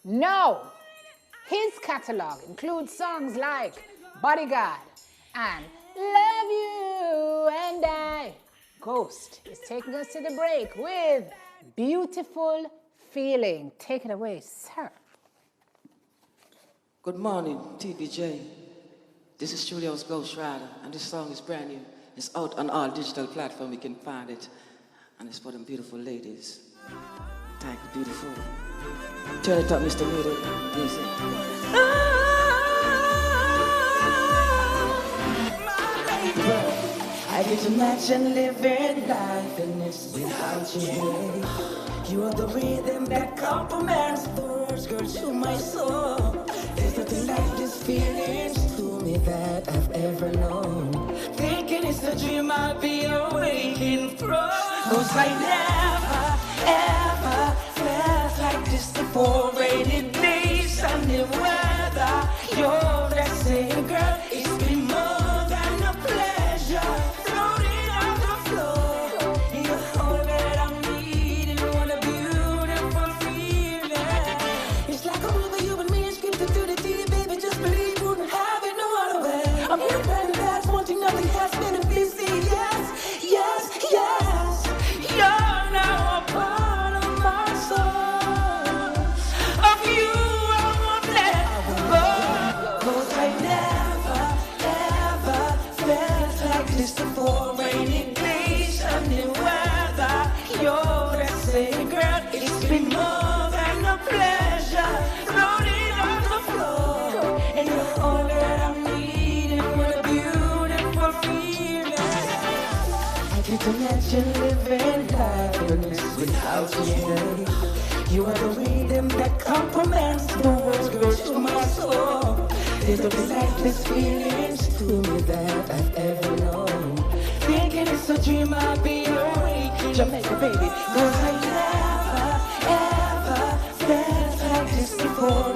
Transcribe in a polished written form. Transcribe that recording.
No! His catalogue includes songs like Bodyguard and Love You and I. Ghost is taking us to the break with Beautiful Feeling. Take it away, sir. Good morning, TVJ. This is Julio's Ghost Rider, and this song is brand new. It's out on all digital platforms, you can find it. And it's for them beautiful ladies. Thank you, beautiful. Turn it up, Mr. Music. I can imagine living life in this without you. You are the rhythm that complements the words, girl, to my soul. There's nothing like this feelings to me that I've ever known. Thinking it's a dream I'll be awaking from. 'Cause I never, ever felt like this before. Rainy days, sunny weather. You're the same girl. It's been more than a pleasure. Floating on the floor. You're all that I'm needing. What a beautiful feeling. It's like a movie, you and me, scripted through the TV, baby. Just believe you wouldn't have it no other way. I'm here planning that's wanting nothing has been a busy. Yes, yes, yes. You're now a part of my soul. Of you I won't let go. 'Cause I never, ever felt like this before. Rainy days, sunny weather. You're the same girl. It's been more than a pleasure. Floating on the floor. And you're all that I'm needing. What a beautiful feeling. I can't imagine living life in this without you. You are the rhythm that complements the words, girl, to my soul. There's nothing like this feelings to me that I've ever known. Thinking it's a dream I'll be awake. Jamaica, baby. 'Cause I never, ever felt like this before.